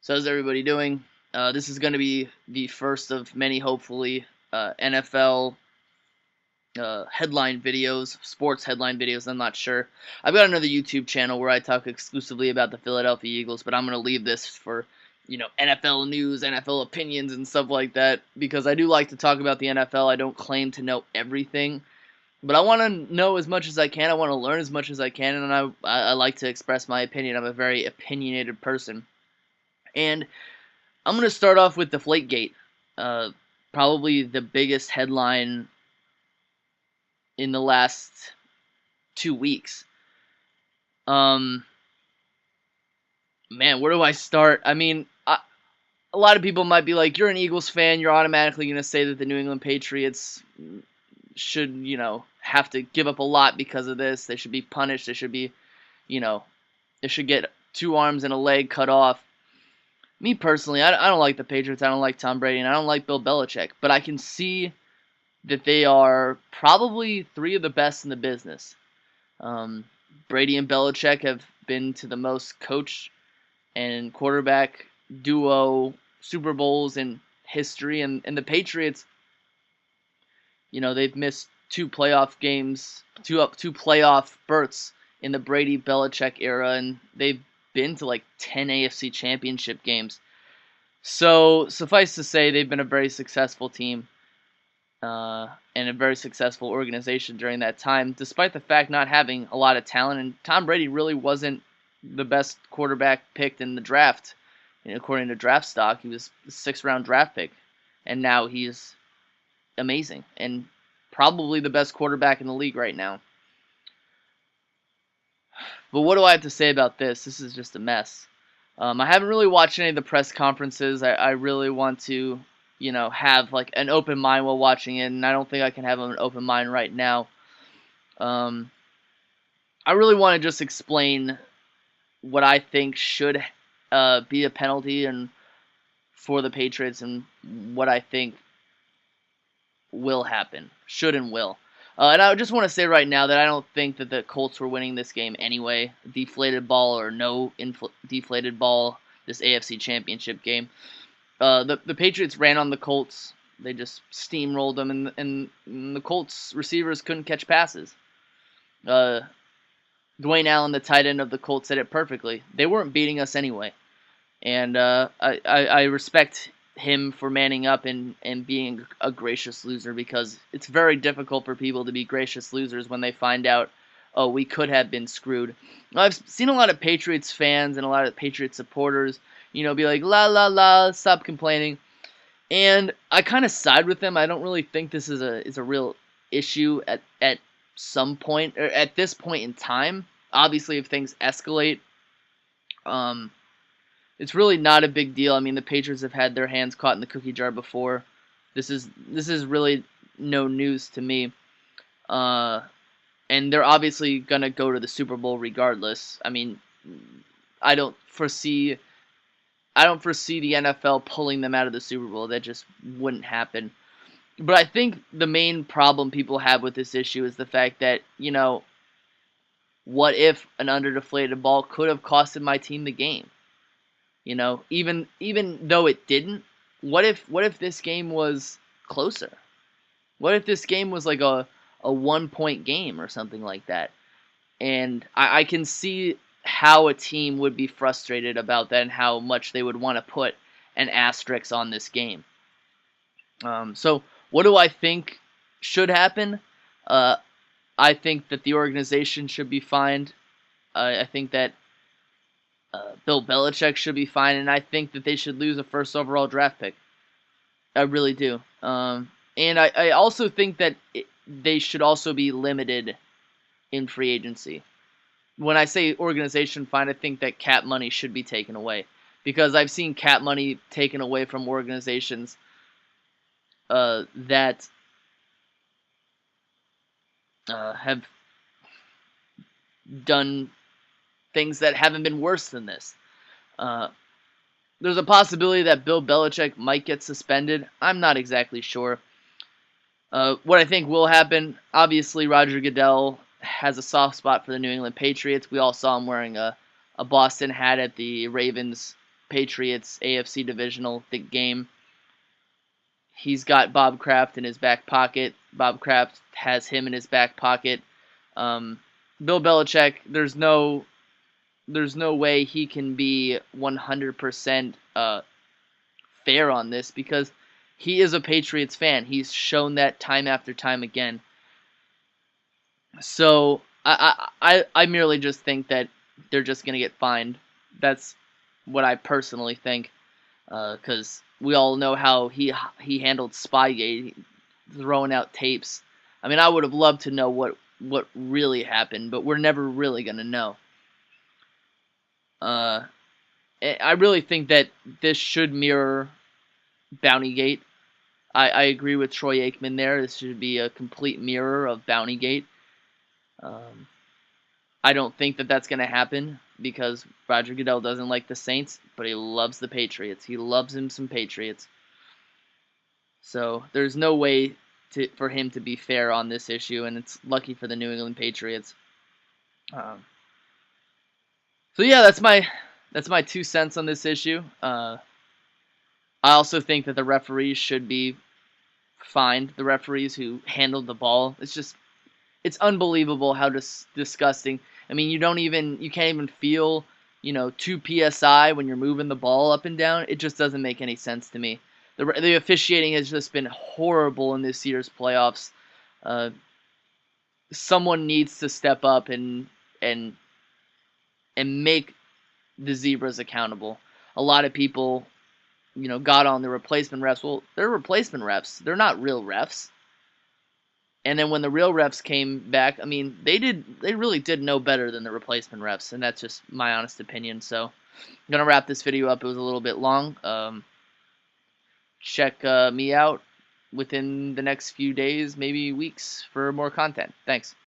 So how's everybody doing? This is going to be the first of many, hopefully, NFL headline videos, sports headline videos. I'm not sure. I've got another YouTube channel where I talk exclusively about the Philadelphia Eagles, but I'm going to leave this for, NFL news, NFL opinions, and stuff like that, because I do like to talk about the NFL. I don't claim to know everything, but I want to know as much as I can. I want to learn as much as I can, and I like to express my opinion. I'm a very opinionated person. And I'm going to start off with DeflateGate. Uh, Probably the biggest headline in the last 2 weeks. Um, Man, where do I start? I mean, a lot of people might be like, you're an Eagles fan, you're automatically going to say that the New England Patriots should, have to give up a lot because of this. They should be punished. They should be, you know, they should get 2 arms and a leg cut off. Me personally, I don't like the Patriots. I don't like Tom Brady, and I don't like Bill Belichick. But I can see that they are probably three of the best in the business. Um, Brady and Belichick have been to the most coach and quarterback duo Super Bowls in history, and the Patriots, they've missed two playoff games, two playoff berths in the Brady Belichick era, and they've been to like 10 AFC Championship games. So suffice to say, they've been a very successful team and a very successful organization during that time, despite the fact not having a lot of talent. And Tom Brady really wasn't the best quarterback picked in the draft. According to draft stock, he was the 6th-round draft pick, and now he's amazing and probably the best quarterback in the league right now. But what do I have to say about this? This is just a mess. I haven't really watched any of the press conferences. I really want to, have like an open mind while watching it, and I don't think I can have an open mind right now. I really want to just explain what I think should be a penalty and for the Patriots, and what I think will happen, should and will. And I just want to say right now that I don't think that the Colts were winning this game anyway. Deflated ball or no deflated ball, this AFC Championship game. The Patriots ran on the Colts. They just steamrolled them, and the Colts receivers couldn't catch passes. Dwayne Allen, the tight end of the Colts, said it perfectly. They weren't beating us anyway. And I respect him for manning up and being a gracious loser, because it's very difficult for people to be gracious losers when they find out, oh, we could have been screwed. I've seen a lot of Patriots fans and a lot of Patriots supporters, be like, la, la, la, stop complaining. And I kind of side with them. I don't really think this is a real issue at some point, or at this point in time. Obviously, if things escalate, it's really not a big deal. I mean, the Patriots have had their hands caught in the cookie jar before. This is really no news to me. And they're obviously gonna go to the Super Bowl regardless. I mean, I don't foresee the NFL pulling them out of the Super Bowl. That just wouldn't happen. But I think the main problem people have with this issue is the fact that, what if an underdeflated ball could have costed my team the game? Even though it didn't, what if this game was closer? What if this game was like a 1-point game or something like that? And I can see how a team would be frustrated about that and how much they would want to put an asterisk on this game. So what do I think should happen? I think that the organization should be fined. I think that Bill Belichick should be fined, and I think that they should lose a first overall draft pick. I really do. And I also think that they should also be limited in free agency. When I say organization fine, I think that cap money should be taken away, because I've seen cap money taken away from organizations that have done things that haven't been worse than this. There's a possibility that Bill Belichick might get suspended. I'm not exactly sure. What I think will happen, obviously Roger Goodell has a soft spot for the New England Patriots. We all saw him wearing a Boston hat at the Ravens Patriots AFC divisional game. He's got Bob Kraft in his back pocket. Bob Kraft has him in his back pocket. Bill Belichick, there's no way he can be 100% fair on this because he is a Patriots fan. He's shown that time after time again. So I merely just think that they're just gonna get fined. That's what I personally think, because we all know how he handled Spygate, throwing out tapes. I mean, I would have loved to know what really happened, but we're never really gonna know. I really think that this should mirror Bountygate. I agree with Troy Aikman there. This should be a complete mirror of Bountygate. I don't think that that's going to happen because Roger Goodell doesn't like the Saints, but he loves the Patriots. He loves him some Patriots. So there's no way for him to be fair on this issue, and it's lucky for the New England Patriots. So yeah, that's my 2 cents on this issue. I also think that the referees should be fined. The referees who handled the ball. It's unbelievable how disgusting. I mean, you can't even feel, 2 psi when you're moving the ball up and down. It just doesn't make any sense to me. The officiating has just been horrible in this year's playoffs. Someone needs to step up and make the Zebras accountable. A lot of people, got on the replacement refs. Well, they're replacement refs. They're not real refs. And then when the real refs came back, I mean, they really did no better than the replacement refs, and that's just my honest opinion. So I'm going to wrap this video up. It was a little bit long. Check me out within the next few days, maybe weeks, for more content. Thanks.